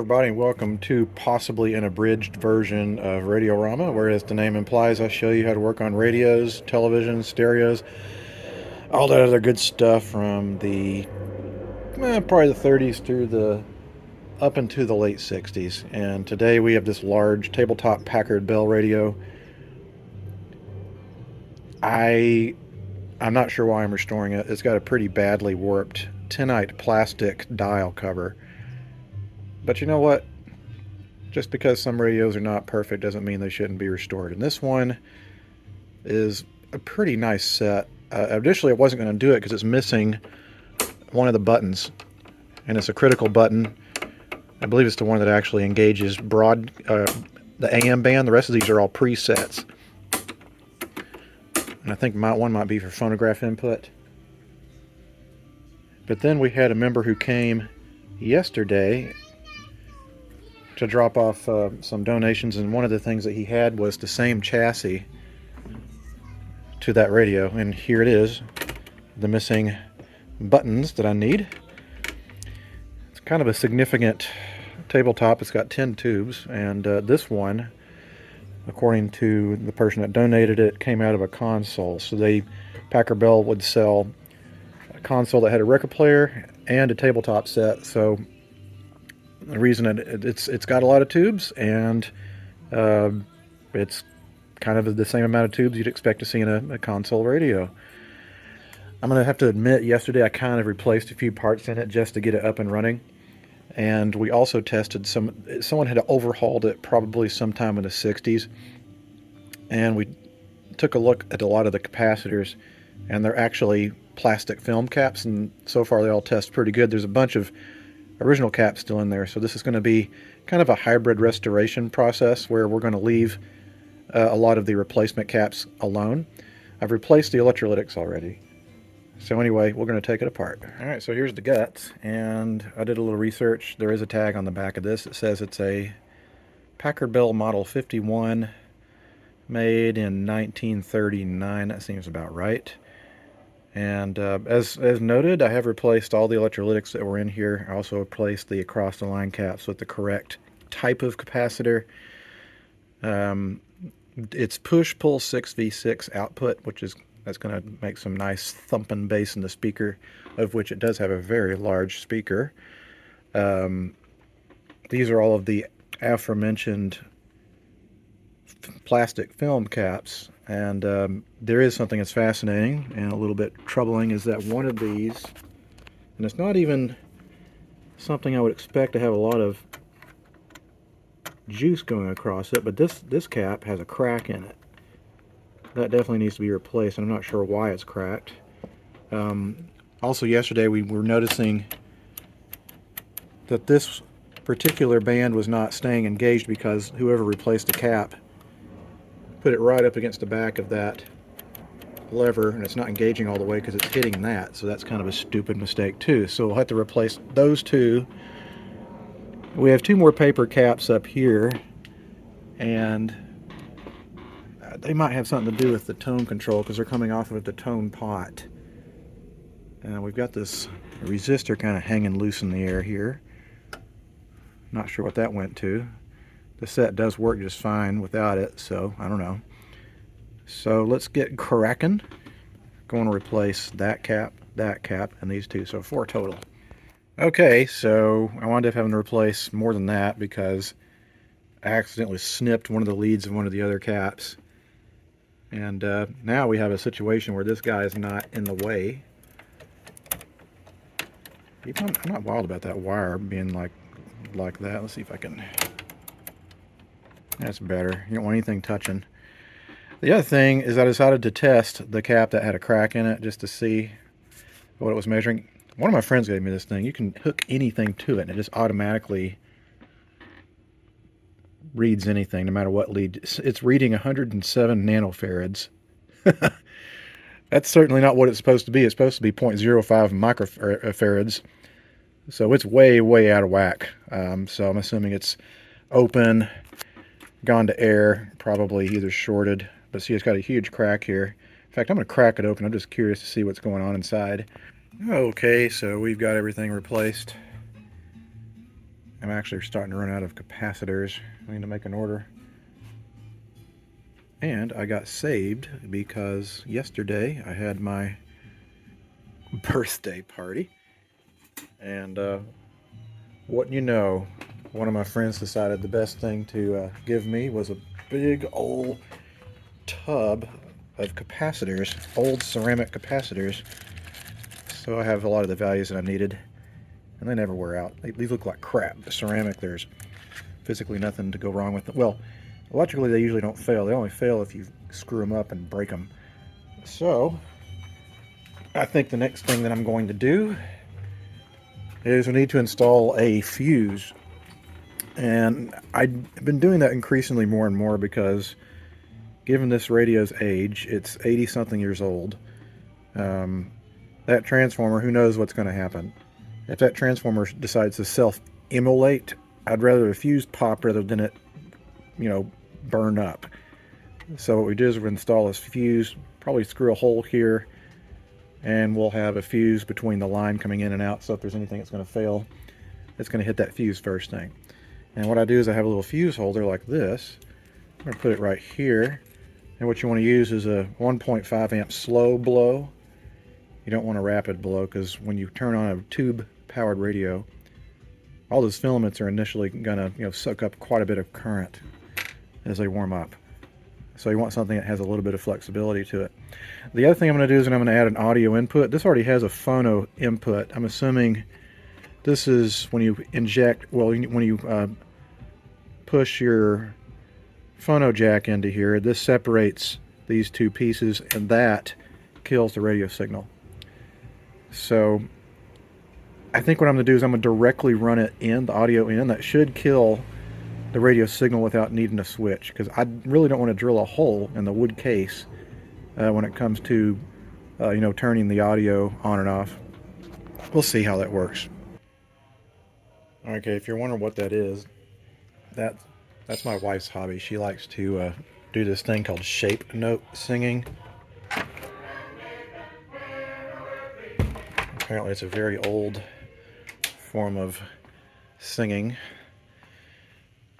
everybody, and welcome to possibly an abridged version of Radiorama, where, as the name implies, I show you how to work on radios, televisions, stereos, all that other good stuff from the probably the 30s through the up into the late 60s. And today we have this large tabletop Packard Bell radio. I'm not sure why I'm restoring it. It's got a pretty badly warped tinite plastic dial cover. But you know what? Just because some radios are not perfect doesn't mean they shouldn't be restored. And this one is a pretty nice set. Initially, I wasn't going to do it because it's missing one of the buttons. And it's a critical button. I believe it's the one that actually engages the AM band. The rest of these are all presets. And I think one might be for phonograph input. But then we had a member who came yesterday to drop off some donations, and one of the things that he had was the same chassis to that radio, and here it is, the missing buttons that I need. It's kind of a significant tabletop. It's got 10 tubes, and this one, according to the person that donated it, came out of a console. So Packard Bell would sell a console that had a record player and a tabletop set. So the reason it's got a lot of tubes, and it's kind of the same amount of tubes you'd expect to see in a console radio. I'm going to have to admit, yesterday I kind of replaced a few parts in it just to get it up and running. And we also tested someone had overhauled it probably sometime in the 60s. And we took a look at a lot of the capacitors, and they're actually plastic film caps, and so far they all test pretty good. There's a bunch of original caps still in there, so this is going to be kind of a hybrid restoration process where we're going to leave a lot of the replacement caps alone. I've replaced the electrolytics already. So anyway, we're going to take it apart. Alright, so here's the guts, and I did a little research. There is a tag on the back of this. It says it's a Packard Bell Model 51, made in 1939. That seems about right. And as noted, I have replaced all the electrolytics that were in here. I also replaced the across-the-line caps with the correct type of capacitor. It's push-pull 6v6 output, that's going to make some nice thumping bass in the speaker, of which it does have a very large speaker. These are all of the aforementioned plastic film caps, and there is something that's fascinating and a little bit troubling, is that one of these, and it's not even something I would expect to have a lot of juice going across it, but this cap has a crack in it. That definitely needs to be replaced, and I'm not sure why it's cracked. Also, yesterday we were noticing that this particular band was not staying engaged because whoever replaced the cap put it right up against the back of that lever, and it's not engaging all the way because it's hitting that, so that's kind of a stupid mistake too. So we'll have to replace those two. We have two more paper caps up here, and they might have something to do with the tone control because they're coming off of the tone pot. And we've got this resistor kind of hanging loose in the air here. Not sure what that went to. The set does work just fine without it, so I don't know. So let's get cracking. Going to replace that cap, and these two, so 4 total. Okay, so I wound up having to replace more than that because I accidentally snipped one of the leads of one of the other caps. And now we have a situation where this guy is not in the way. I'm not wild about that wire being like that. Let's see if I can. That's better. You don't want anything touching. The other thing is I decided to test the cap that had a crack in it just to see what it was measuring. One of my friends gave me this thing. You can hook anything to it, and it just automatically reads anything, no matter what lead. It's reading 107 nanofarads. That's certainly not what it's supposed to be. It's supposed to be 0.05 microfarads. So it's way, way out of whack. So I'm assuming it's open, gone to air, probably either shorted. But see, it's got a huge crack here. In fact, I'm going to crack it open. I'm just curious to see what's going on inside. Okay, so we've got everything replaced. I'm actually starting to run out of capacitors. I need to make an order. And I got saved because yesterday I had my birthday party. And wouldn't you know, one of my friends decided the best thing to give me was a big old tub of capacitors, old ceramic capacitors. So I have a lot of the values that I needed, and they never wear out. These look like crap. The ceramic, there's physically nothing to go wrong with them. Well, electrically they usually don't fail. They only fail if you screw them up and break them. So I think the next thing that I'm going to do is we need to install a fuse. And I've been doing that increasingly more and more because given this radio's age, it's 80 something years old. That transformer, who knows what's going to happen. If that transformer decides to self-immolate, I'd rather the fuse pop rather than it, burn up. So what we do is we install this fuse, probably screw a hole here, and we'll have a fuse between the line coming in and out, so if there's anything that's going to fail, it's going to hit that fuse first thing. And what I do is I have a little fuse holder like this. I'm going to put it right here. And what you want to use is a 1.5 amp slow blow. You don't want a rapid blow, because when you turn on a tube powered radio, all those filaments are initially going to suck up quite a bit of current as they warm up. So you want something that has a little bit of flexibility to it. The other thing I'm going to do is I'm going to add an audio input. This already has a phono input. I'm assuming this is when you inject, when you push your phono jack into here, this separates these two pieces, and that kills the radio signal. So I think what I'm going to do is I'm going to directly run it in, the audio in. That should kill the radio signal without needing a switch, because I really don't want to drill a hole in the wood case when it comes to turning the audio on and off. We'll see how that works. Okay, if you're wondering what that is, that's my wife's hobby. She likes to do this thing called shape note singing. Apparently it's a very old form of singing.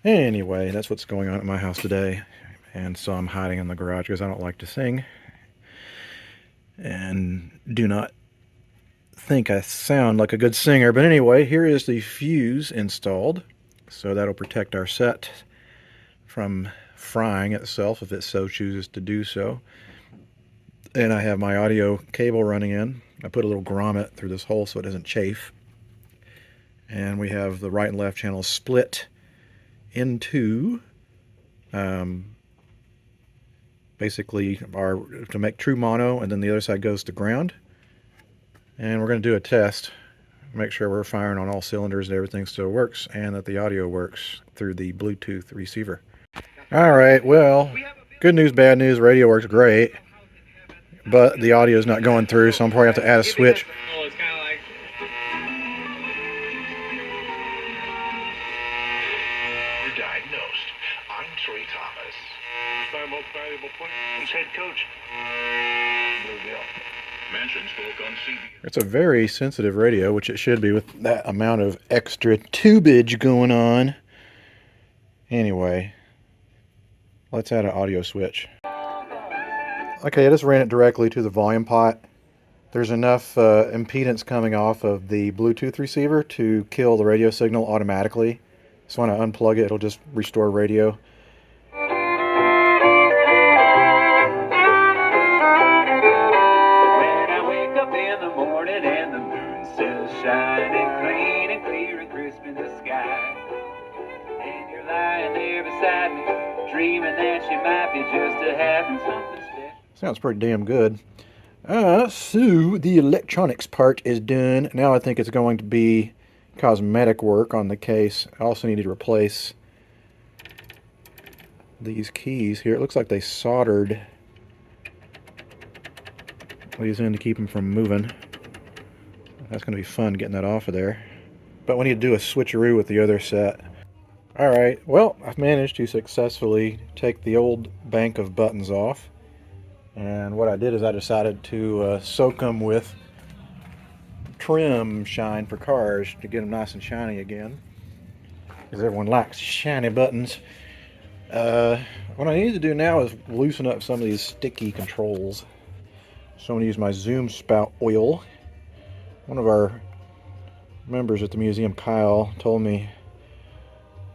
Anyway, that's what's going on at my house today. And so I'm hiding in the garage because I don't like to sing. And do not think I sound like a good singer. But anyway, here is the fuse installed. So that'll protect our set from frying itself if it so chooses to do so. And I have my audio cable running in. I put a little grommet through this hole so it doesn't chafe. And we have the right and left channels split into basically to make true mono, and then the other side goes to ground. And we're going to do a test, make sure we're firing on all cylinders and everything still works, and that the audio works through the Bluetooth receiver. Alright, well, good news, bad news, radio works great, but the audio is not going through, so I'm probably have to add a switch. You're diagnosed. I'm Trey Thomas. My most valuable player is head coach. Mention spoke on CB. It's a very sensitive radio, which it should be with that amount of extra tubage going on. Anyway, let's add an audio switch. Okay, I just ran it directly to the volume pot. There's enough impedance coming off of the Bluetooth receiver to kill the radio signal automatically. So when I unplug it, it'll just restore radio. Shining clean and clear and crisp in the sky, and you're lying there beside me, dreaming that you might be just a having something special. Sounds pretty damn good. So the electronics part is done. Now I think it's going to be cosmetic work on the case. I also need to replace these keys here. It looks like they soldered these in to keep them from moving. That's going to be fun getting that off of there. But we need to do a switcheroo with the other set. Alright, well, I've managed to successfully take the old bank of buttons off. And what I did is I decided to soak them with trim shine for cars to get them nice and shiny again. because everyone likes shiny buttons. What I need to do now is loosen up some of these sticky controls. So I'm going to use my zoom spout oil. One of our members at the museum, Kyle, told me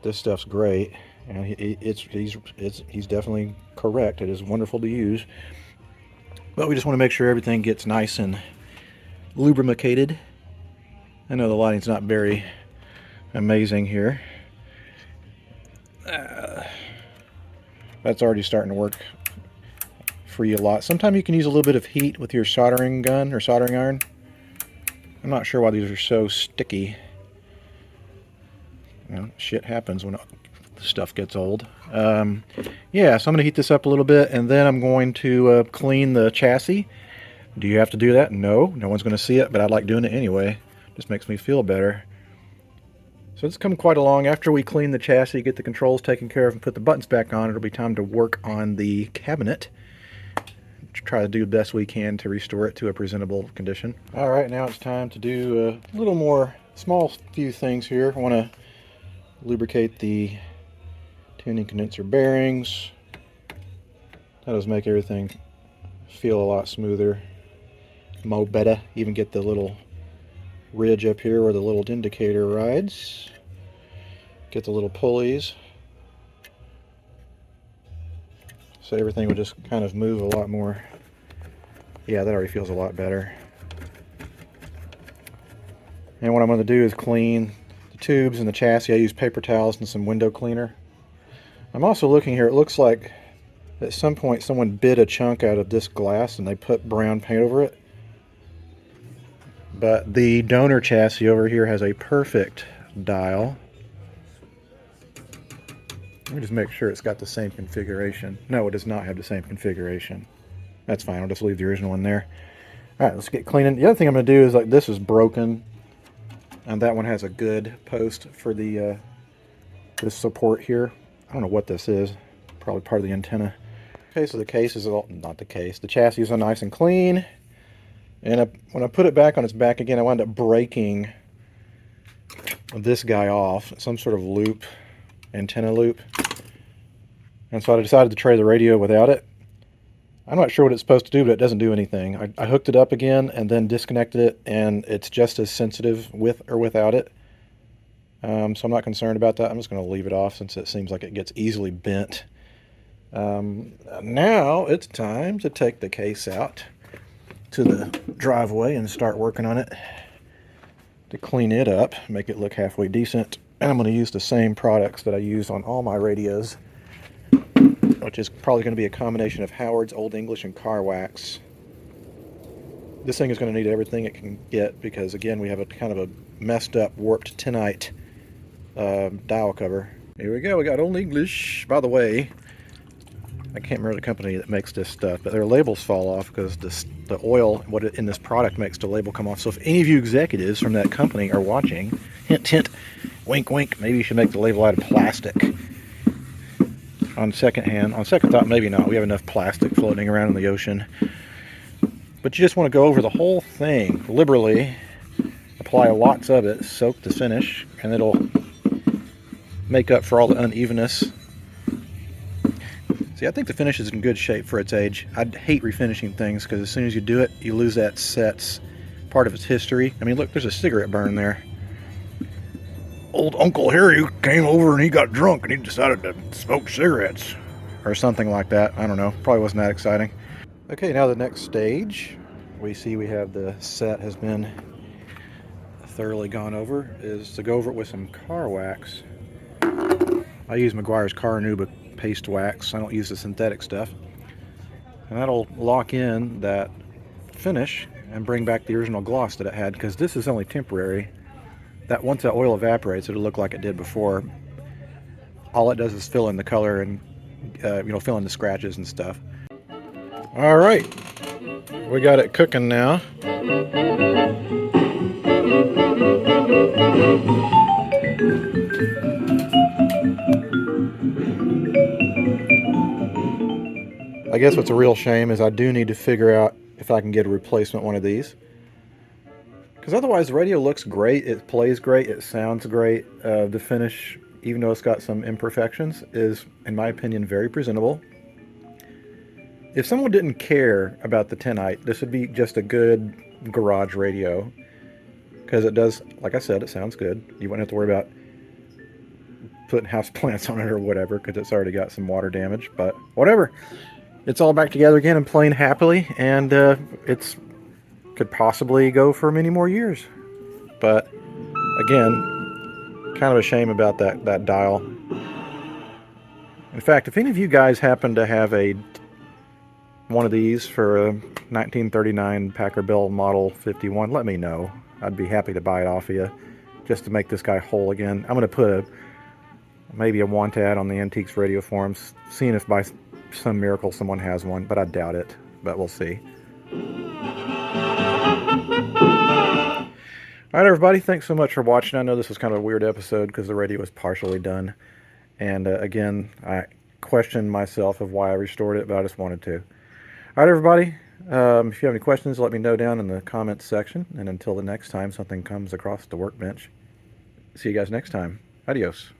this stuff's great, and he's definitely correct. It is wonderful to use, but we just want to make sure everything gets nice and lubricated. I know the lighting's not very amazing here. That's already starting to work for you a lot. Sometimes you can use a little bit of heat with your soldering gun or soldering iron. I'm not sure why these are so sticky. You know, shit happens when stuff gets old. Yeah, so I'm going to heat this up a little bit, and then I'm going to clean the chassis. Do you have to do that? No. No one's going to see it, but I like doing it anyway. Just makes me feel better. So it's come quite along. After we clean the chassis, get the controls taken care of, and put the buttons back on, it'll be time to work on the cabinet. Try to do the best we can to restore it to a presentable condition. All right, now it's time to do a little more small few things here. I want to lubricate the tuning condenser bearings. That does make everything feel a lot smoother, mo better. Even get the little ridge up here where the little indicator rides. Get the little pulleys, so everything will just kind of move a lot more. Yeah, that already feels a lot better. And what I'm going to do is clean the tubes and the chassis. I use paper towels and some window cleaner. I'm also looking here, it looks like at some point someone bit a chunk out of this glass and they put brown paint over it. But the donor chassis over here has a perfect dial. Let me just make sure it's got the same configuration. No, it does not have the same configuration. That's fine, I'll just leave the original one there. Alright, let's get cleaning. The other thing I'm going to do is, like, this is broken, and that one has a good post for the this support here. I don't know what this is. Probably part of the antenna. Okay, so the case is all, not the case. The chassis is all nice and clean. And when I put it back on its back again, I wound up breaking this guy off. Some sort of loop, antenna loop. And so I decided to try the radio without it. I'm not sure what it's supposed to do, but it doesn't do anything. I hooked it up again and then disconnected it, and it's just as sensitive with or without it. So I'm not concerned about that. I'm just going to leave it off since it seems like it gets easily bent. Now it's time to take the case out to the driveway and start working on it to clean it up, make it look halfway decent. And I'm going to use the same products that I use on all my radios, which is probably going to be a combination of Howard's Old English and car wax. This thing is going to need everything it can get because, again, we have a kind of a messed up, warped tinite dial cover. Here we go, we got Old English. By the way, I can't remember the company that makes this stuff, but their labels fall off because the oil in this product makes the label come off. So if any of you executives from that company are watching, hint, hint, wink, wink, maybe you should make the label out of plastic. On second thought, maybe not. We have enough plastic floating around in the ocean. But you just want to go over the whole thing liberally, apply lots of it, soak the finish, and it'll make up for all the unevenness. See, I think the finish is in good shape for its age. I'd hate refinishing things because as soon as you do it, you lose that set's part of its history. I mean, look, there's a cigarette burn there. Old Uncle Harry came over and he got drunk and he decided to smoke cigarettes. Or something like that. I don't know. Probably wasn't that exciting. Okay, now the next stage. We see we have the set has been thoroughly gone over. Is to go over it with some car wax. I use Meguiar's Car Nuba paste wax. I don't use the synthetic stuff. And that'll lock in that finish and bring back the original gloss that it had, because this is only temporary. That once that oil evaporates, it'll look like it did before. All it does is fill in the color and fill in the scratches and stuff. All right, we got it cooking now. I guess what's a real shame is I do need to figure out if I can get a replacement one of these. Because otherwise the radio looks great, it plays great, it sounds great. The finish even though it's got some imperfections, is, in my opinion, very presentable. If someone didn't care about the tinite, this would be just a good garage radio. Because it does, like I said, it sounds good. You wouldn't have to worry about putting house plants on it or whatever, because it's already got some water damage. But whatever. It's all back together again and playing happily, and it's could possibly go for many more years. But again, kind of a shame about that dial. In fact, if any of you guys happen to have one of these for a 1939 Packard Bell Model 51, let me know. I'd be happy to buy it off of you, just to make this guy whole again. I'm going to put maybe a want ad on the Antiques Radio forums, seeing if by some miracle someone has one, but I doubt it. But we'll see. Alright everybody, thanks so much for watching. I know this was kind of a weird episode because the radio was partially done. And again, I questioned myself of why I restored it, but I just wanted to. Alright everybody, if you have any questions, let me know down in the comments section. And until the next time something comes across the workbench, see you guys next time. Adios.